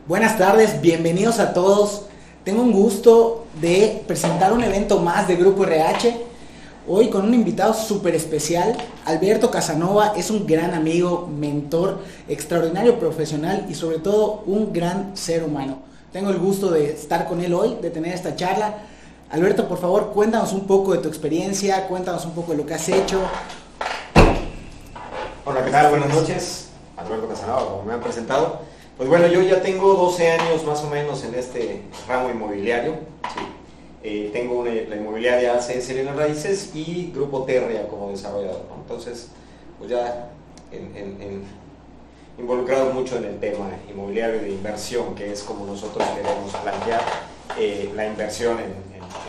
Buenas tardes, bienvenidos a todos. Tengo un gusto de presentar un evento más de Grupo RH. Hoy con un invitado súper especial. Alberto Casanova es un gran amigo, mentor, extraordinario profesional y sobre todo un gran ser humano. Tengo el gusto de estar con él hoy, de tener esta charla. Alberto, por favor, cuéntanos un poco de tu experiencia, cuéntanos un poco de lo que has hecho. Hola, ¿qué tal? Buenas noches. Alberto Casanova, como me han presentado. Pues bueno, yo ya tengo 12 años más o menos en este ramo inmobiliario. Sí. Tengo la inmobiliaria CS Bienes Raíces y Grupo Terria como desarrollador, ¿no? Entonces, pues ya involucrado mucho en el tema inmobiliario de inversión, que es como nosotros queremos plantear la inversión en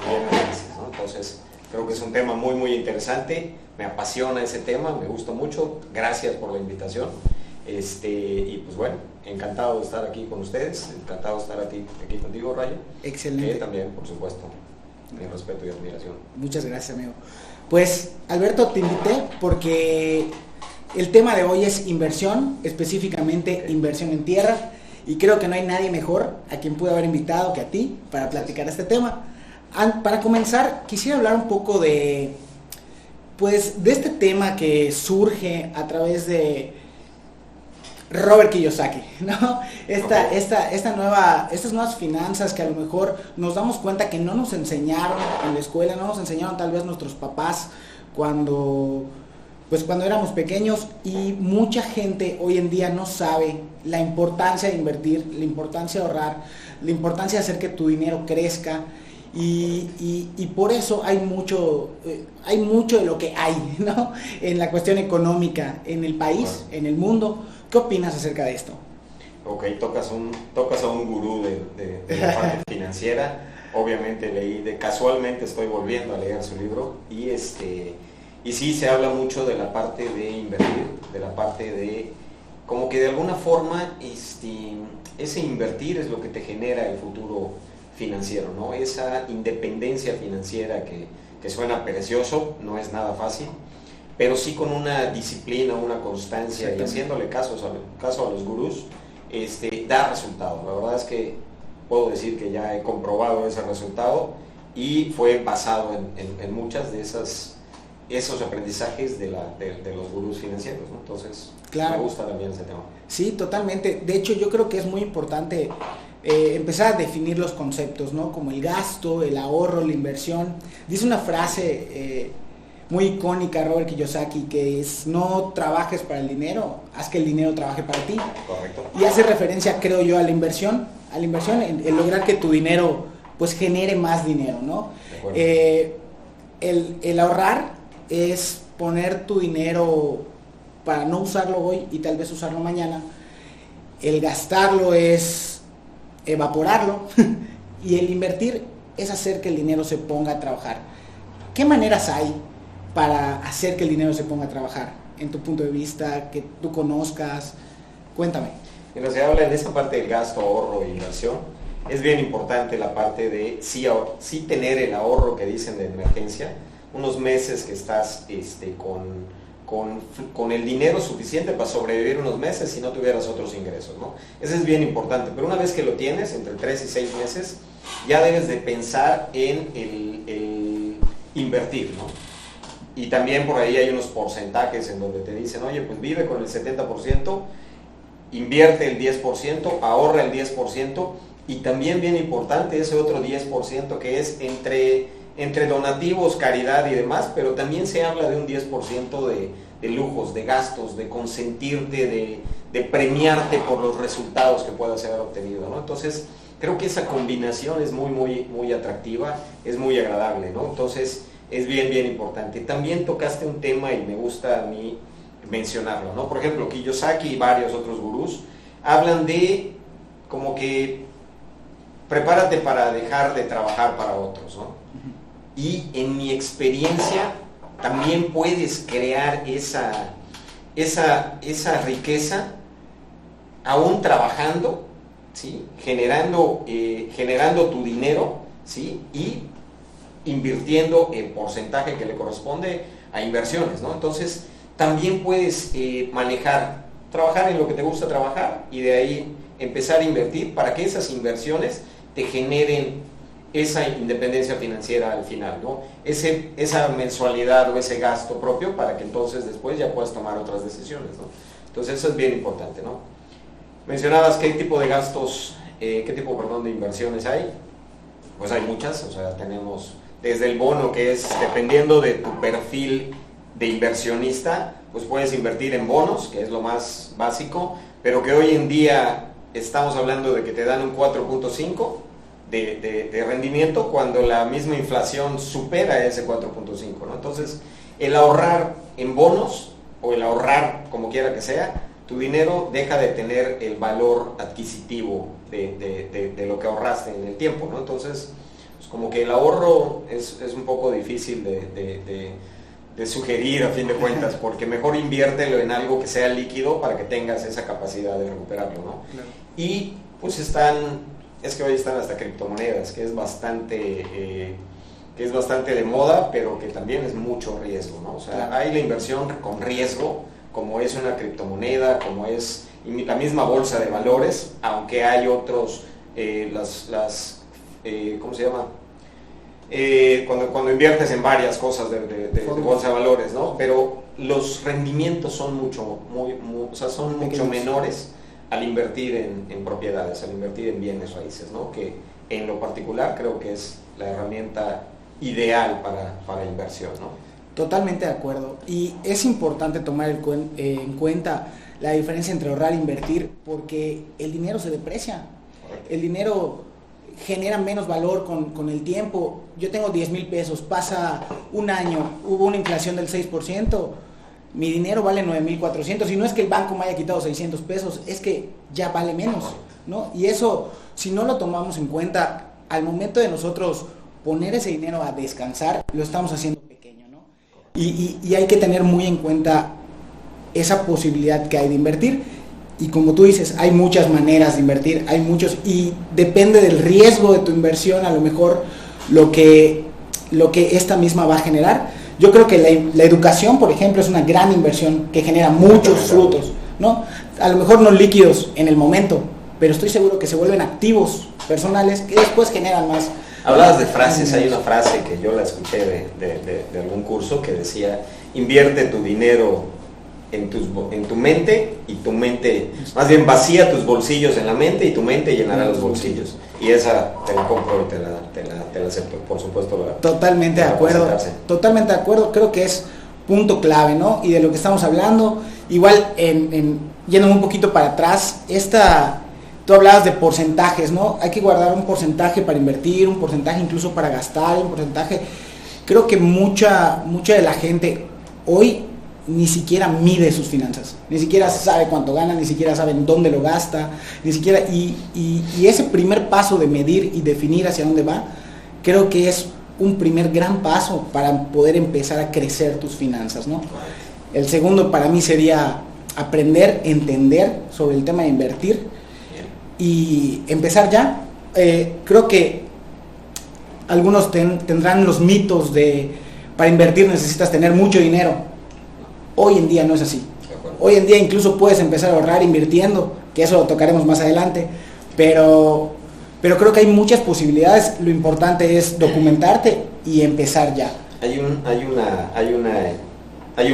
bienes raíces, ¿no? Entonces, creo que es un tema muy interesante. Me apasiona ese tema, me gusta mucho. Gracias por la invitación. Y pues bueno, encantado de estar aquí con ustedes, encantado de estar aquí contigo, Rayo. Excelente. Que también, por supuesto, mi respeto y admiración. Muchas gracias, amigo. Pues, Alberto, te invité porque el tema de hoy es inversión, específicamente inversión en tierra, y creo que no hay nadie mejor a quien pude haber invitado que a ti para platicar este tema. Para comenzar, quisiera hablar un poco de este tema que surge a través de Robert Kiyosaki, ¿no? Estas nuevas finanzas que a lo mejor nos damos cuenta que no nos enseñaron en la escuela, no nos enseñaron tal vez nuestros papás cuando éramos pequeños, y mucha gente hoy en día no sabe la importancia de invertir, la importancia de ahorrar, la importancia de hacer que tu dinero crezca. Y por eso hay mucho de lo que hay, ¿no? En la cuestión económica, en el país, en el mundo. ¿Qué opinas acerca de esto? Ok, tocas a un gurú de la parte financiera. Obviamente casualmente estoy volviendo a leer su libro y sí se habla mucho de la parte de invertir, de la parte de como que de alguna forma ese invertir es lo que te genera el futuro financiero, ¿no? Esa independencia financiera que suena precioso, no es nada fácil, pero sí con una disciplina, una constancia y haciéndole caso a los gurús, da resultado. La verdad es que puedo decir que ya he comprobado ese resultado y fue basado en muchas de esos aprendizajes de los gurús financieros, ¿no? Entonces, claro, me gusta también ese tema. Sí, totalmente. De hecho, yo creo que es muy importante empezar a definir los conceptos, ¿no? Como el gasto, el ahorro, la inversión. Dice una frase muy icónica, Robert Kiyosaki, que es: no trabajes para el dinero, haz que el dinero trabaje para ti. Correcto. Y hace referencia, creo yo, a la inversión en lograr que tu dinero pues genere más dinero, ¿no? El ahorrar es poner tu dinero para no usarlo hoy y tal vez usarlo mañana. El gastarlo es evaporarlo y el invertir es hacer que el dinero se ponga a trabajar. ¿Qué maneras hay para hacer que el dinero se ponga a trabajar, en tu punto de vista, que tú conozcas? Cuéntame. Mira, se habla en esa parte del gasto, ahorro e inversión. Es bien importante la parte de sí tener el ahorro que dicen de emergencia, unos meses que estás con el dinero suficiente para sobrevivir unos meses si no tuvieras otros ingresos, ¿no? Eso es bien importante, pero una vez que lo tienes, entre 3 y 6 meses, ya debes de pensar en el invertir, ¿no? Y también por ahí hay unos porcentajes en donde te dicen, oye, pues vive con el 70%, invierte el 10%, ahorra el 10%, y también bien importante ese otro 10% que es entre donativos, caridad y demás, pero también se habla de un 10% de lujos, de gastos, de consentirte, de premiarte por los resultados que puedas haber obtenido, ¿no? Entonces, creo que esa combinación es muy atractiva, es muy agradable, ¿no? Entonces, es bien importante. También tocaste un tema y me gusta a mí mencionarlo, ¿no? Por ejemplo, Kiyosaki y varios otros gurús hablan de como que prepárate para dejar de trabajar para otros, ¿no? Y en mi experiencia también puedes crear esa riqueza aún trabajando, ¿sí? Generando tu dinero, ¿sí? Y invirtiendo el porcentaje que le corresponde a inversiones, ¿no? Entonces también puedes trabajar en lo que te gusta trabajar y de ahí empezar a invertir para que esas inversiones te generen esa independencia financiera al final, ¿no? Esa mensualidad o ese gasto propio para que entonces después ya puedas tomar otras decisiones, ¿no? Entonces eso es bien importante, ¿no? Mencionabas qué tipo de gastos, de inversiones hay. Pues hay muchas, o sea, tenemos desde el bono, que es dependiendo de tu perfil de inversionista, pues puedes invertir en bonos, que es lo más básico, pero que hoy en día estamos hablando de que te dan un 4.5 de rendimiento cuando la misma inflación supera ese 4.5, ¿no? Entonces, el ahorrar en bonos o el ahorrar como quiera que sea, tu dinero deja de tener el valor adquisitivo de lo que ahorraste en el tiempo, ¿no? Entonces, pues como que el ahorro es un poco difícil de sugerir a fin de cuentas, porque mejor inviértelo en algo que sea líquido para que tengas esa capacidad de recuperarlo, ¿no? Claro. Y pues es que hoy están hasta criptomonedas, que es bastante de moda, pero que también es mucho riesgo, ¿no? O sea, claro, hay la inversión con riesgo, como es una criptomoneda, como es la misma bolsa de valores, aunque hay otros, ¿cómo se llama? Cuando inviertes en varias cosas de bolsa de valores, ¿no? Pero los rendimientos son mucho menores al invertir en propiedades, al invertir en bienes raíces, ¿no? Que en lo particular creo que es la herramienta ideal para inversión, ¿no? Totalmente de acuerdo. Y es importante tomar en cuenta la diferencia entre ahorrar e invertir, porque el dinero se deprecia. El dinero genera menos valor con el tiempo. Yo tengo 10,000 pesos, pasa un año, hubo una inflación del 6%, mi dinero vale 9,400, y no es que el banco me haya quitado 600 pesos, es que ya vale menos, ¿no? Y eso, si no lo tomamos en cuenta, al momento de nosotros poner ese dinero a descansar, lo estamos haciendo pequeño, ¿no? Y hay que tener muy en cuenta esa posibilidad que hay de invertir. Y como tú dices, hay muchas maneras de invertir, hay muchos, y depende del riesgo de tu inversión, a lo mejor lo que esta misma va a generar. Yo creo que la educación, por ejemplo, es una gran inversión que genera muchos frutos, ¿no? A lo mejor no líquidos en el momento, pero estoy seguro que se vuelven activos personales que después generan más. Hablabas de frases, hay una frase que yo la escuché de algún curso que decía: invierte tu dinero en tu mente, y tu mente, más bien vacía tus bolsillos en la mente, y tu mente llenará los bolsillos. Y esa te la compro y te la acepto, por supuesto. Totalmente de acuerdo, totalmente de acuerdo, creo que es punto clave, ¿no? Y de lo que estamos hablando, igual yéndome un poquito para atrás, tú hablabas de porcentajes, ¿no? Hay que guardar un porcentaje para invertir, un porcentaje incluso para gastar, un porcentaje. Creo que mucha de la gente hoy ni siquiera mide sus finanzas, ni siquiera sabe cuánto gana, ni siquiera sabe en dónde lo gasta, ni siquiera, y ese primer paso de medir y definir hacia dónde va, creo que es un primer gran paso para poder empezar a crecer tus finanzas, ¿no? El segundo para mí sería aprender, entender sobre el tema de invertir y empezar ya. Creo que algunos tendrán los mitos de para invertir necesitas tener mucho dinero. Hoy en día no es así. Hoy en día incluso puedes empezar a ahorrar invirtiendo, que eso lo tocaremos más adelante, pero creo que hay muchas posibilidades. Lo importante es documentarte y empezar ya. Hay un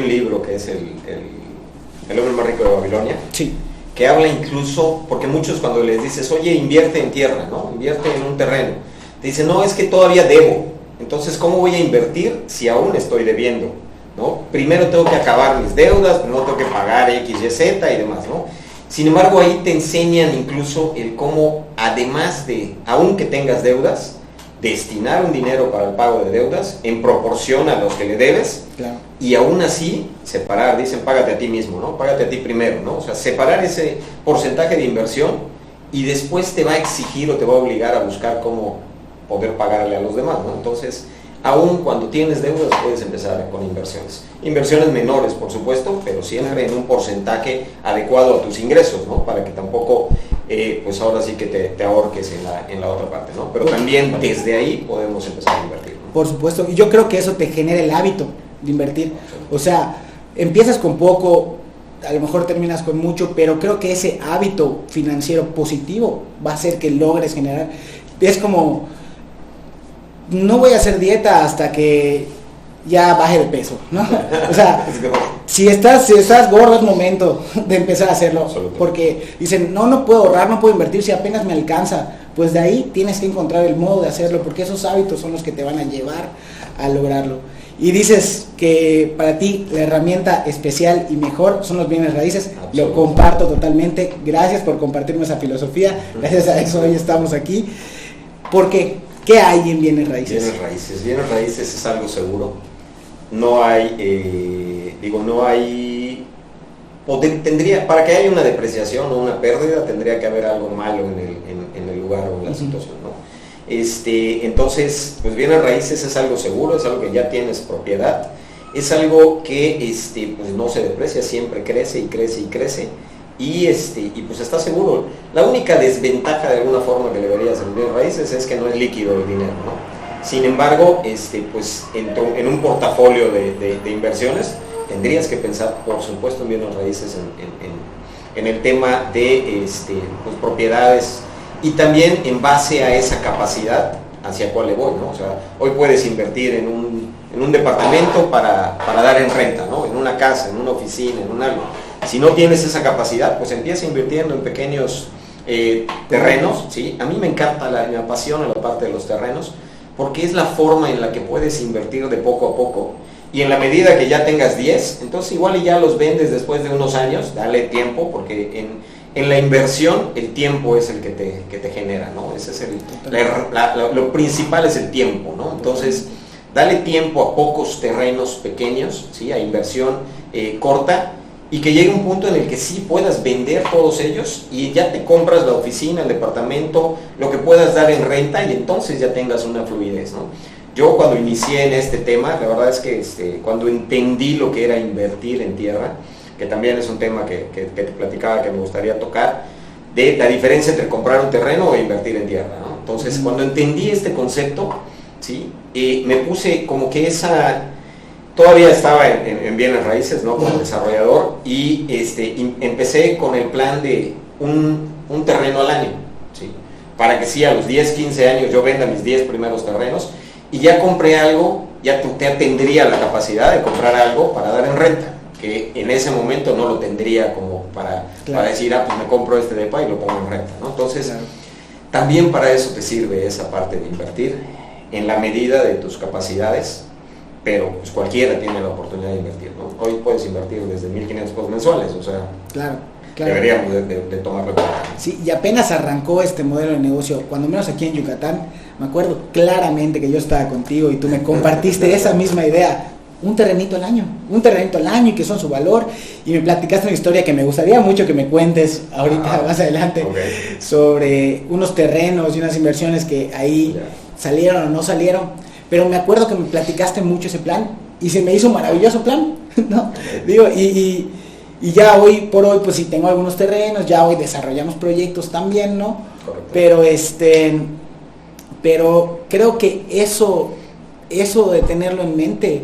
libro que es el hombre más rico de Babilonia. Sí. Que habla incluso, porque muchos cuando les dices, oye, invierte en tierra, ¿no? Invierte en un terreno, te dicen, no, es que todavía debo. Entonces, ¿cómo voy a invertir si aún estoy debiendo? ¿No? Primero tengo que acabar mis deudas, primero tengo que pagar X, Y, Z y demás, ¿no? Sin embargo, ahí te enseñan incluso el cómo, además de, aunque tengas deudas, destinar un dinero para el pago de deudas en proporción a los que le debes. Claro. Y aún así separar, dicen págate a ti mismo, ¿no? Págate a ti primero, ¿no? O sea, separar ese porcentaje de inversión y después te va a exigir o te va a obligar a buscar cómo poder pagarle a los demás, ¿no? Entonces, aún cuando tienes deudas puedes empezar con inversiones. Inversiones menores, por supuesto, pero siempre en un porcentaje adecuado a tus ingresos, ¿no? Para que tampoco, pues ahora sí que te ahorques en la otra parte, ¿no? Pero también desde ahí podemos empezar a invertir, ¿no? Por supuesto, y yo creo que eso te genera el hábito de invertir. O sea, empiezas con poco, a lo mejor terminas con mucho, pero creo que ese hábito financiero positivo va a hacer que logres generar. Es como, no voy a hacer dieta hasta que ya baje de peso, ¿no? O sea, si estás gordo es momento de empezar a hacerlo, porque dicen, no puedo ahorrar, no puedo invertir si apenas me alcanza. Pues de ahí tienes que encontrar el modo de hacerlo, porque esos hábitos son los que te van a llevar a lograrlo. Y dices que para ti la herramienta especial y mejor son los bienes raíces. Lo comparto totalmente. Gracias por compartirme esa filosofía. Gracias a eso hoy estamos aquí. Porque, ¿qué hay en bienes raíces? Bienes raíces es algo seguro. No hay, para que haya una depreciación o una pérdida, tendría que haber algo malo en el lugar o en la situación, ¿no? Entonces, pues bienes raíces es algo seguro, es algo que ya tienes propiedad, es algo que pues no se deprecia, siempre crece y crece y crece, y pues está seguro. La única desventaja de alguna forma que le verías en bienes raíces es que no es líquido el dinero, ¿no? Sin embargo, pues en un portafolio de inversiones tendrías que pensar, por supuesto, en bienes raíces en el tema de pues, propiedades, y también en base a esa capacidad hacia cuál le voy, ¿no? O sea, hoy puedes invertir en un departamento para dar en renta, ¿no? En una casa, en una oficina, en un algo. Si no tienes esa capacidad, pues empieza invirtiendo en pequeños terrenos, ¿sí? A mí me encanta, me apasiona la parte de los terrenos, porque es la forma en la que puedes invertir de poco a poco, y en la medida que ya tengas 10, entonces igual y ya los vendes después de unos años, dale tiempo, porque en la inversión el tiempo es el que te genera, ¿no? Ese es lo principal es el tiempo, ¿no? Entonces, dale tiempo a pocos terrenos pequeños, ¿sí? A inversión corta, y que llegue un punto en el que sí puedas vender todos ellos y ya te compras la oficina, el departamento, lo que puedas dar en renta, y entonces ya tengas una fluidez, ¿no? Yo cuando inicié en este tema, la verdad es que cuando entendí lo que era invertir en tierra, que también es un tema que te platicaba que me gustaría tocar, de la diferencia entre comprar un terreno e invertir en tierra, ¿no? Entonces, cuando entendí este concepto, ¿sí? Me puse como que todavía estaba en bienes raíces, ¿no? Como desarrollador, y empecé con el plan de un terreno al año, ¿sí? Para que sí, a los 10, 15 años yo venda mis 10 primeros terrenos, y ya compré algo, ya tendría la capacidad de comprar algo para dar en renta, que en ese momento no lo tendría como para decir, pues me compro este depa y lo pongo en renta, ¿no? Entonces, también para eso te sirve esa parte de invertir en la medida de tus capacidades, pero pues cualquiera tiene la oportunidad de invertir, ¿no? Hoy puedes invertir desde 1,500 pesos mensuales, o sea, deberíamos de tomarlo en cuenta. Sí, y apenas arrancó este modelo de negocio, cuando menos aquí en Yucatán, me acuerdo claramente que yo estaba contigo y tú me compartiste esa misma idea. Un terrenito al año y que son su valor, y me platicaste una historia que me gustaría mucho que me cuentes ahorita más adelante, sobre unos terrenos y unas inversiones que ahí salieron o no salieron, pero me acuerdo que me platicaste mucho ese plan y se me hizo un maravilloso plan, ¿no? Digo, y ya hoy por hoy pues sí tengo algunos terrenos, ya hoy desarrollamos proyectos también, ¿no? Correcto. Pero creo que eso de tenerlo en mente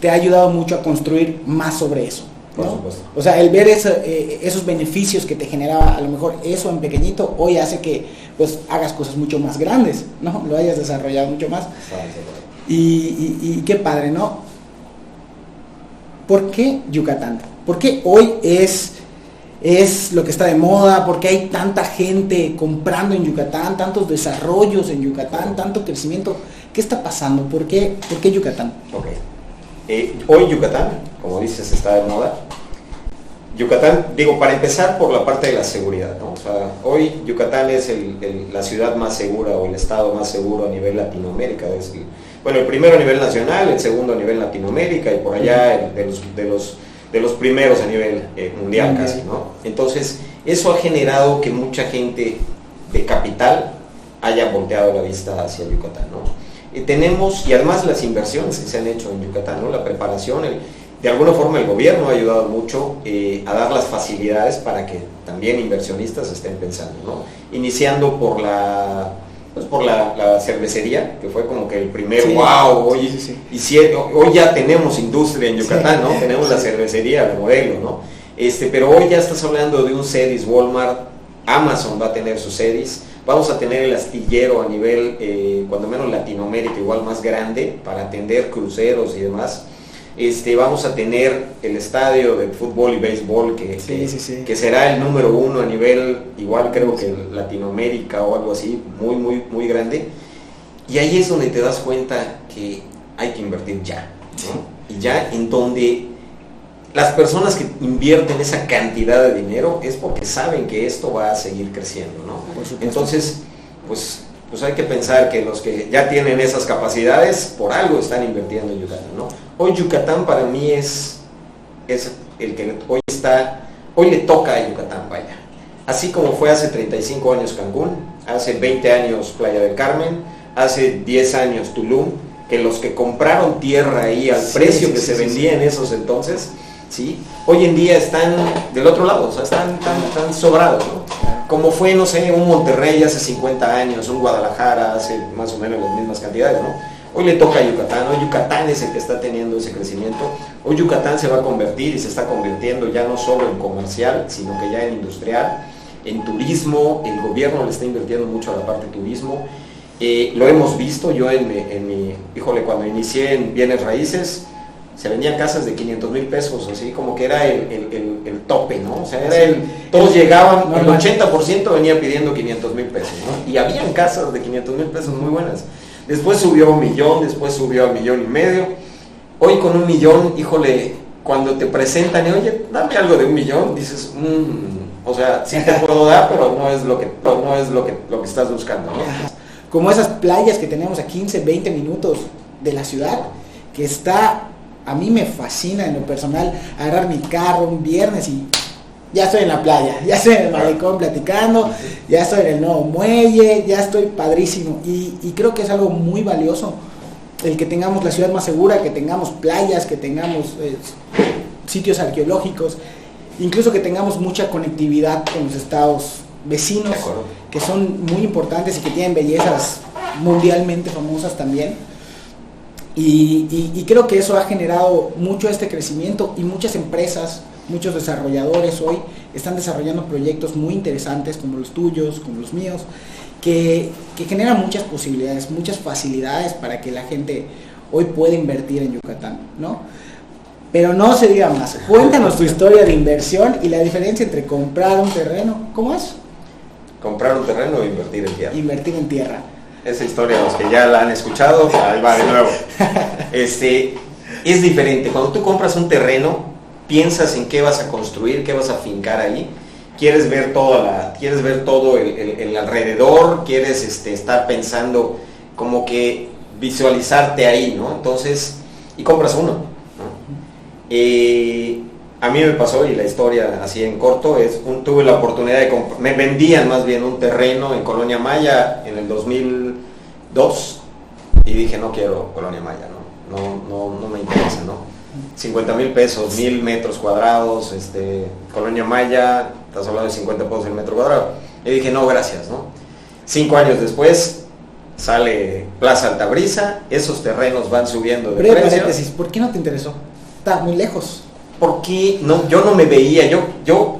te ha ayudado mucho a construir más sobre eso, ¿no? Por supuesto. O sea, el ver esos beneficios que te generaba a lo mejor eso en pequeñito, hoy hace que pues hagas cosas mucho más grandes, ¿no? Lo hayas desarrollado mucho más. Y qué padre, ¿no? ¿Por qué Yucatán? ¿Por qué hoy es lo que está de moda? ¿Por qué hay tanta gente comprando en Yucatán, tantos desarrollos en Yucatán, tanto crecimiento? ¿Qué está pasando? ¿Por qué Yucatán? Hoy Yucatán, como dices, está de moda. Yucatán, para empezar por la parte de la seguridad, ¿no? O sea, hoy Yucatán es la ciudad más segura o el estado más seguro a nivel Latinoamérica. El primero a nivel nacional, el segundo a nivel Latinoamérica, y por allá de los primeros a nivel mundial casi, ¿no? Entonces, eso ha generado que mucha gente de capital haya volteado la vista hacia Yucatán, ¿no? Tenemos, y además las inversiones que se han hecho en Yucatán, ¿no? La preparación, de alguna forma el gobierno ha ayudado mucho a dar las facilidades para que también inversionistas estén pensando, ¿no? Iniciando por la cervecería, que fue como que el primer hoy ya tenemos industria en Yucatán, ¿no? Tenemos la cervecería de modelo, ¿no? Pero hoy ya estás hablando de un Cedis Walmart, Amazon va a tener su Cedis, vamos a tener el astillero a nivel, cuando menos Latinoamérica, igual más grande, para atender cruceros y demás. Vamos a tener el estadio de fútbol y béisbol que será el número 1 a nivel, igual creo que Latinoamérica o algo así, muy, muy, muy grande. Y ahí es donde te das cuenta que hay que invertir ya, ¿no? Y ya en donde las personas que invierten esa cantidad de dinero es porque saben que esto va a seguir creciendo, ¿no? Entonces, pues hay que pensar que los que ya tienen esas capacidades, por algo están invirtiendo en Yucatán, ¿no? Hoy Yucatán para mí es el que hoy le toca a Yucatán, vaya. Así como fue hace 35 años Cancún, hace 20 años Playa del Carmen, hace 10 años Tulum, que los que compraron tierra ahí al precio que se vendía en esos entonces, ¿sí? Hoy en día están del otro lado, o sea, están tan sobrados, ¿no? Como fue, no sé, un Monterrey hace 50 años, un Guadalajara hace más o menos las mismas cantidades, ¿no? Hoy le toca a Yucatán, hoy Yucatán es el que está teniendo ese crecimiento, hoy Yucatán se va a convertir y se está convirtiendo ya no solo en comercial, sino que ya en industrial, en turismo, el gobierno le está invirtiendo mucho a la parte de turismo, lo hemos visto, yo cuando inicié en bienes raíces, se vendían casas de 500,000 pesos, así como que era el tope, ¿no? O sea, todos llegaban, el 80% venía pidiendo 500,000 pesos, ¿no? Y habían casas de 500,000 pesos muy buenas. Después subió a 1,000,000, después subió a 1,500,000. Hoy con 1,000,000, cuando te presentan, oye, dame algo de 1,000,000, dices, o sea, sí te puedo dar, pero no es lo que estás buscando, ¿no? Como esas playas que tenemos a 15, 20 minutos de la ciudad, que a mí me fascina en lo personal agarrar mi carro un viernes y ya estoy en la playa, ya estoy en el malecón platicando, ya estoy en el nuevo muelle, ya estoy padrísimo. Y creo que es algo muy valioso el que tengamos la ciudad más segura, que tengamos playas, que tengamos sitios arqueológicos, incluso que tengamos mucha conectividad con los estados vecinos, que son muy importantes y que tienen bellezas mundialmente famosas también. Y creo que eso ha generado mucho este crecimiento, y muchas empresas, muchos desarrolladores hoy están desarrollando proyectos muy interesantes como los tuyos, como los míos, que generan muchas posibilidades, muchas facilidades para que la gente hoy pueda invertir en Yucatán, ¿no? Pero no se diga más. Cuéntanos tu historia de inversión y la diferencia entre comprar un terreno. ¿Cómo es? Comprar un terreno o invertir en tierra. Invertir en tierra. Esa historia, los que ya la han escuchado, ahí va de nuevo. Es diferente. Cuando tú compras un terreno, piensas en qué vas a construir, qué vas a fincar ahí. Quieres ver todo el alrededor, quieres estar pensando, como que visualizarte ahí, ¿no? Entonces, y compras uno, ¿no? A mí me pasó, y la historia así en corto, tuve la oportunidad me vendían más bien un terreno en Colonia Maya en el 2002, y dije, no quiero Colonia Maya, no me interesa, ¿no? 50,000 pesos, 1,000 metros cuadrados, Colonia Maya, estás hablando de 50 pesos el metro cuadrado. Y dije, no, gracias, ¿no? 5 años después, sale Plaza Altabrisa, esos terrenos van subiendo de precio. Paréntesis, ¿por qué no te interesó? Está muy lejos. Porque yo no me veía, yo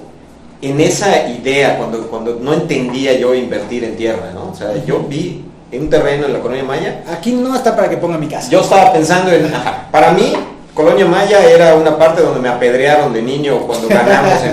en esa idea, cuando no entendía yo invertir en tierra, ¿no? O sea, yo vi un terreno en la Colonia Maya. Aquí no está para que ponga mi casa. Yo estaba pensando para mí, Colonia Maya era una parte donde me apedrearon de niño cuando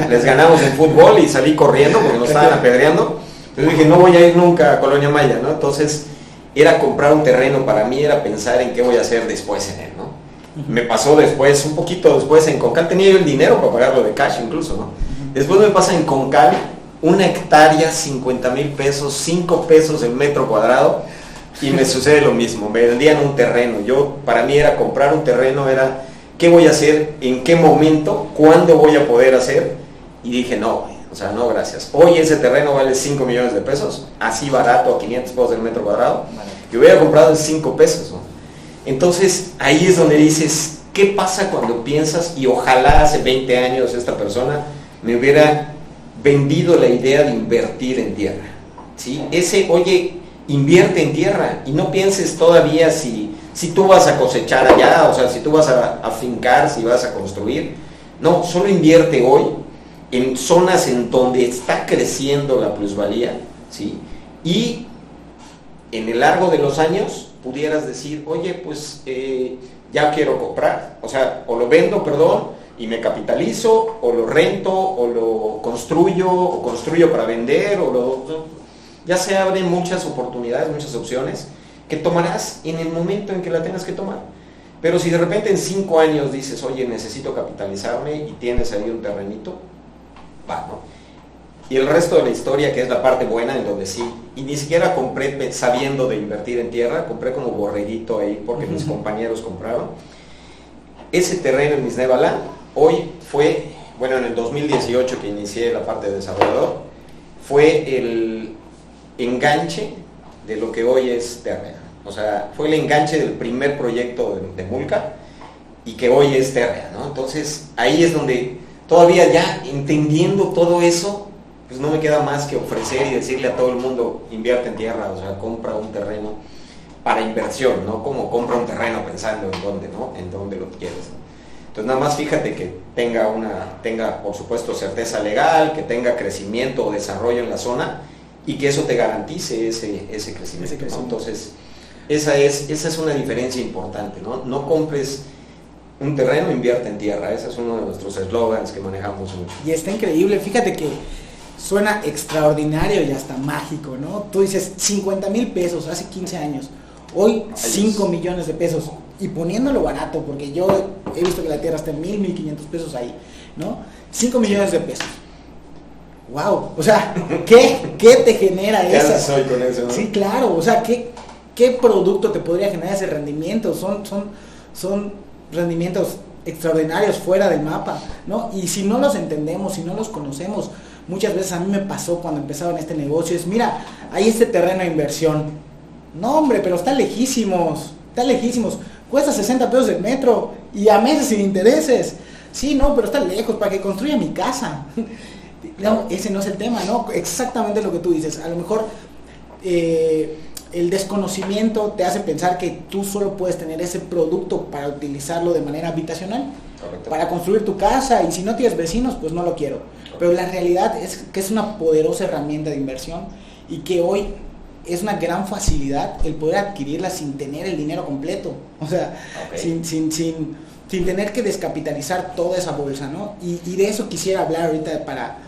les ganamos en fútbol y salí corriendo porque nos estaban apedreando. Entonces dije, no voy a ir nunca a Colonia Maya, ¿no? Entonces, era comprar un terreno, para mí era pensar en qué voy a hacer después en él, ¿no? Me pasó después, un poquito después en Concal, tenía yo el dinero para pagarlo de cash incluso, ¿no? Después me pasa en Concal, 1 hectárea, 50,000 pesos, 5 pesos el metro cuadrado, y me sucede lo mismo, me vendían un terreno. Para mí era comprar un terreno, era qué voy a hacer, en qué momento, cuándo voy a poder hacer, y dije, no, o sea, no, gracias. Hoy ese terreno vale 5 millones de pesos, así barato, a 500 pesos el metro cuadrado, que hubiera comprado en 5 pesos, ¿no? Entonces, ahí es donde dices, ¿qué pasa cuando piensas? Y ojalá hace 20 años esta persona me hubiera vendido la idea de invertir en tierra, ¿sí? Oye, invierte en tierra y no pienses todavía si tú vas a cosechar allá, o sea, si tú vas a fincar, si vas a construir. No, solo invierte hoy, en zonas en donde está creciendo la plusvalía, ¿sí? Y en el largo de los años pudieras decir, oye, pues ya quiero comprar, o sea, o lo vendo, perdón, y me capitalizo, o lo rento, o lo construyo, o construyo para vender, ya se abren muchas oportunidades, muchas opciones que tomarás en el momento en que la tengas que tomar. Pero si de repente en 5 años dices, oye, necesito capitalizarme, y tienes ahí un terrenito, va, ¿no? Y el resto de la historia, que es la parte buena, en donde sí, y ni siquiera compré sabiendo de invertir en tierra, compré como borreguito ahí, porque mis compañeros compraron. Ese terreno en Misnebalán, hoy fue, bueno, en el 2018 que inicié la parte de desarrollador, fue el enganche de lo que hoy es Terrea. O sea, fue el enganche del primer proyecto de Mulca y que hoy es Terrea, ¿no? Entonces, ahí es donde todavía ya entendiendo todo eso, pues no me queda más que ofrecer y decirle a todo el mundo, invierte en tierra, o sea, compra un terreno para inversión, no como compra un terreno pensando en dónde, ¿no? En dónde lo quieres, ¿no? Entonces nada más fíjate que tenga por supuesto certeza legal, que tenga crecimiento o desarrollo en la zona y que eso te garantice ese crecimiento, ¿no? Entonces esa es una diferencia importante, ¿no? No compres un terreno, invierte en tierra. Ese es uno de nuestros eslogans que manejamos mucho. Y está increíble, fíjate que suena extraordinario y hasta mágico, ¿no? Tú dices 50,000 pesos hace 15 años, hoy 5 millones de pesos, y poniéndolo barato, porque yo he visto que la tierra está en 1,500 pesos ahí, ¿no? 5 millones de pesos. Wow, o sea, ¿qué te genera eso? ¿Qué haces hoy con eso, no? Sí, claro, o sea, ¿qué producto te podría generar ese rendimiento? Son rendimientos extraordinarios fuera del mapa, ¿no? Y si no los entendemos, si no los conocemos, muchas veces a mí me pasó cuando empezaba en este negocio, es mira, hay este terreno de inversión. No, hombre, pero está lejísimos, cuesta 60 pesos el metro y a meses sin intereses. Sí, no, pero está lejos, para que construya mi casa. No, ese no es el tema, ¿no? Exactamente lo que tú dices. A lo mejor el desconocimiento te hace pensar que tú solo puedes tener ese producto para utilizarlo de manera habitacional. Correcto. Para construir tu casa, y si no tienes vecinos, pues no lo quiero. Correcto. Pero la realidad es que es una poderosa herramienta de inversión y que hoy es una gran facilidad el poder adquirirla sin tener el dinero completo. O sea, okay, sin tener que descapitalizar toda esa bolsa, ¿no? Y de eso quisiera hablar ahorita para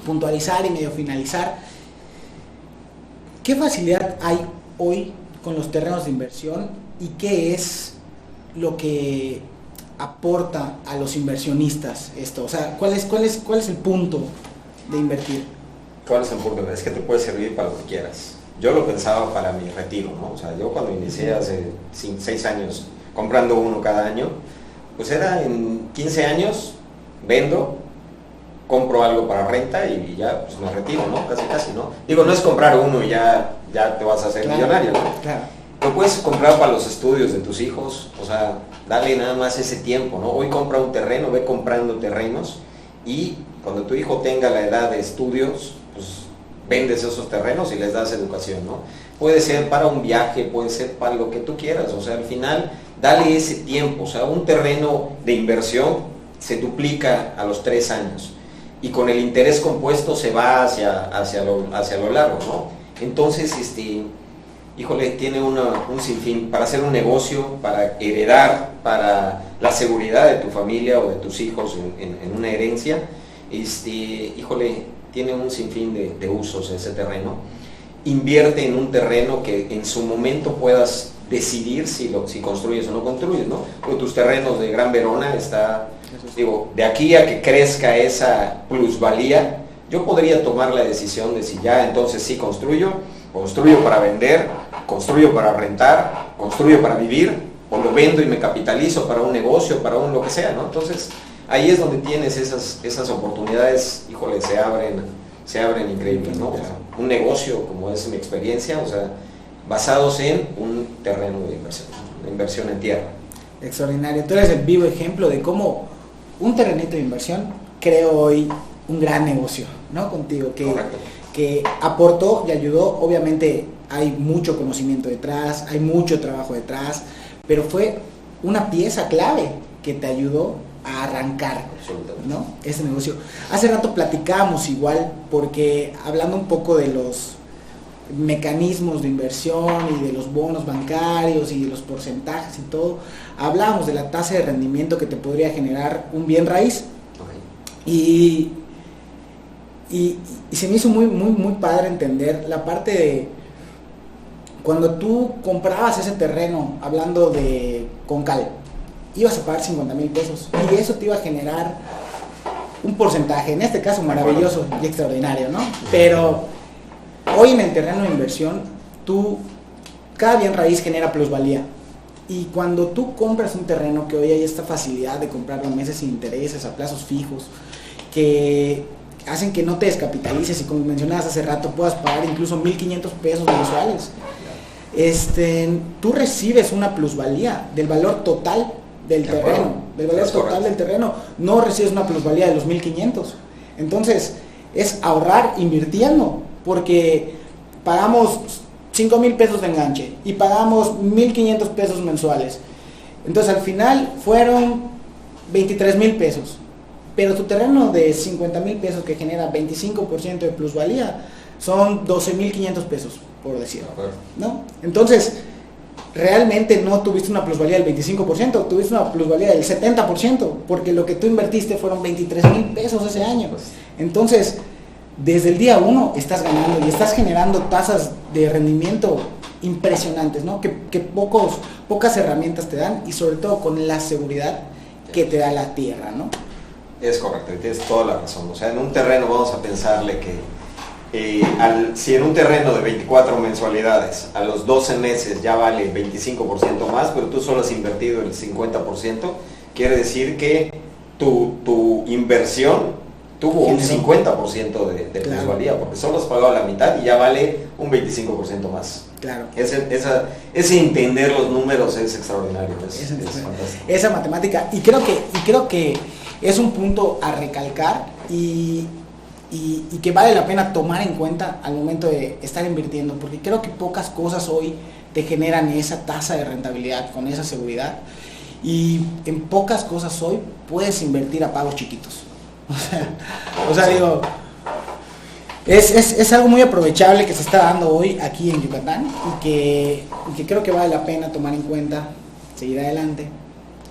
puntualizar y medio finalizar. ¿Qué facilidad hay hoy con los terrenos de inversión y qué es lo que aporta a los inversionistas esto? O sea, ¿cuál es el punto de invertir? ¿Cuál es el punto? Es que te puede servir para lo que quieras. Yo lo pensaba para mi retiro, ¿no? O sea, yo cuando inicié hace 6 años comprando uno cada año, pues era en 15 años, vendo, compro algo para renta y ya pues me retiro, ¿no? Casi, ¿no? Digo, no es comprar uno y ya te vas a hacer millonario, ¿no? Claro. Lo puedes comprar para los estudios de tus hijos, o sea, dale nada más ese tiempo, ¿no? Hoy compra un terreno, ve comprando terrenos y cuando tu hijo tenga la edad de estudios, pues vendes esos terrenos y les das educación, ¿no? Puede ser para un viaje, puede ser para lo que tú quieras, o sea, al final dale ese tiempo, o sea, un terreno de inversión se duplica a los 3 años y con el interés compuesto se va hacia lo largo, ¿no? Entonces, híjole, tiene un sinfín para hacer un negocio, para heredar, para la seguridad de tu familia o de tus hijos en una herencia, híjole, tiene un sinfín de usos ese terreno. Invierte en un terreno que en su momento puedas decidir si construyes o no construyes, ¿no? Porque tus terrenos de Gran Verona de aquí a que crezca esa plusvalía, yo podría tomar la decisión de si ya entonces sí construyo para vender, construyo para rentar, construyo para vivir, o lo vendo y me capitalizo para un negocio, para un lo que sea, ¿no? Entonces, ahí es donde tienes esas oportunidades, híjole, se abren increíbles, ¿no? O sea, un negocio, como es mi experiencia, o sea, basados en un terreno de inversión en tierra. Extraordinario. Tú eres el vivo ejemplo de cómo un terrenito de inversión creó hoy un gran negocio, ¿no? Contigo, que aportó y ayudó. Obviamente hay mucho conocimiento detrás, hay mucho trabajo detrás, pero fue una pieza clave que te ayudó a arrancar, Absolutamente. ¿no? Ese negocio. Hace rato platicábamos igual, porque hablando un poco de los mecanismos de inversión y de los bonos bancarios y de los porcentajes y todo, hablábamos de la tasa de rendimiento que te podría generar un bien raíz. Okay. Y se me hizo muy padre entender la parte de cuando tú comprabas ese terreno, hablando de Concal, ibas a pagar 50,000 pesos y eso te iba a generar un porcentaje, en este caso maravilloso y extraordinario, ¿no? Pero hoy en el terreno de inversión, cada bien raíz genera plusvalía. Y cuando tú compras un terreno, que hoy hay esta facilidad de comprarlo a meses sin intereses, a plazos fijos, que hacen que no te descapitalices y, como mencionabas hace rato, puedas pagar incluso 1,500 pesos mensuales, tú recibes una plusvalía del valor total del terreno, no recibes una plusvalía de los 1,500. Entonces es ahorrar invirtiendo, porque pagamos 5,000 pesos de enganche y pagamos 1,500 pesos mensuales. Entonces al final fueron 23,000 pesos. Pero tu terreno de 50,000 pesos que genera 25% de plusvalía son 12,500 pesos, por decirlo, ¿no? Entonces, realmente no tuviste una plusvalía del 25%, tuviste una plusvalía del 70%, porque lo que tú invertiste fueron 23,000 pesos ese año. Entonces, desde el día 1 estás ganando y estás generando tasas de rendimiento impresionantes, ¿no? Que pocas herramientas te dan, y sobre todo con la seguridad que te da la tierra, ¿no? Es correcto, tienes toda la razón. O sea, en un terreno vamos a pensarle que si en un terreno de 24 mensualidades a los 12 meses ya vale 25% más, pero tú solo has invertido el 50%, quiere decir que tu inversión tuvo un 50% de plusvalía, porque solo has pagado la mitad y ya vale un 25% más. Claro. Ese entender los números es extraordinario, es fantástico. Esa matemática, y creo que es un punto a recalcar y que vale la pena tomar en cuenta al momento de estar invirtiendo, porque creo que pocas cosas hoy te generan esa tasa de rentabilidad con esa seguridad, y en pocas cosas hoy puedes invertir a pagos chiquitos. O sea, digo, es algo muy aprovechable que se está dando hoy aquí en Yucatán, y que creo que vale la pena tomar en cuenta, seguir adelante.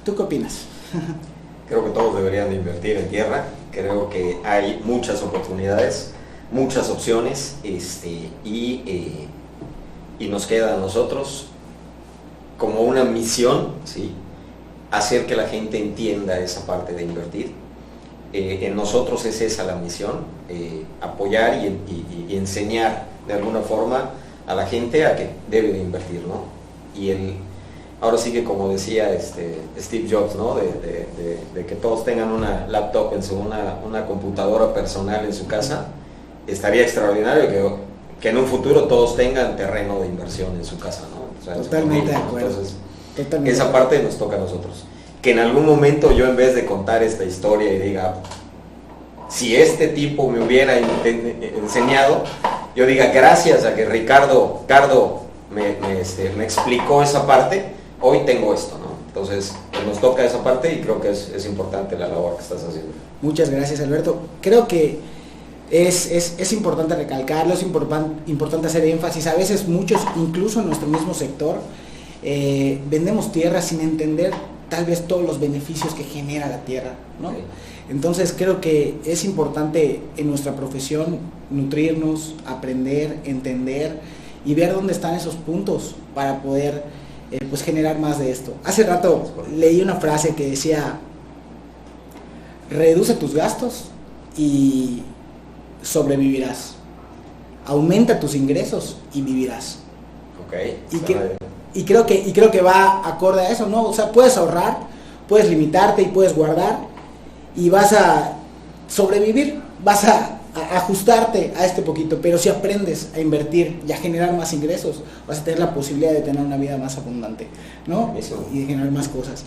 ¿Tú qué opinas? Creo que todos deberían de invertir en tierra. Creo que hay muchas oportunidades, muchas opciones, y nos queda a nosotros como una misión, ¿sí?, hacer que la gente entienda esa parte de invertir. En nosotros es esa la misión, apoyar y enseñar de alguna forma a la gente a que debe de invertir, ¿no? Y ahora sí que, como decía Steve Jobs, ¿no?, de que todos tengan una laptop, una computadora personal en su casa. Estaría extraordinario que en un futuro todos tengan terreno de inversión en su casa, ¿no? O sea, totalmente de acuerdo. Entonces, esa parte nos toca a nosotros. Que en algún momento yo, en vez de contar esta historia y diga, si este tipo me hubiera enseñado, yo diga, gracias a que Ricardo me explicó esa parte, hoy tengo esto, ¿no? Entonces, nos toca esa parte, y creo que es importante la labor que estás haciendo. Muchas gracias, Alberto. Creo que es importante recalcarlo, es importante hacer énfasis. A veces muchos, incluso en nuestro mismo sector, vendemos tierra sin entender tal vez todos los beneficios que genera la tierra, ¿no? Okay. Entonces creo que es importante en nuestra profesión nutrirnos, aprender, entender y ver dónde están esos puntos para poder pues generar más de esto. Hace rato leí una frase que decía: reduce tus gastos y sobrevivirás, aumenta tus ingresos y vivirás. Okay. Y creo que va acorde a eso, ¿no? O sea, puedes ahorrar, puedes limitarte y puedes guardar, y vas a sobrevivir, vas a ajustarte a este poquito. Pero si aprendes a invertir y a generar más ingresos, vas a tener la posibilidad de tener una vida más abundante, ¿no? Eso. Y de generar más cosas.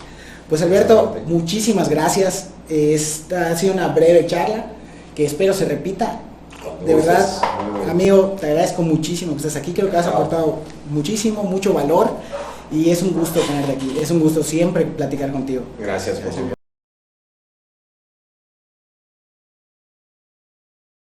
Pues Alberto, muchísimas gracias. Esta ha sido una breve charla que espero se repita. De verdad, amigo, te agradezco muchísimo que estés aquí. Creo que has aportado mucho valor, y es un gusto tenerte aquí. Es un gusto siempre platicar contigo. Gracias por tu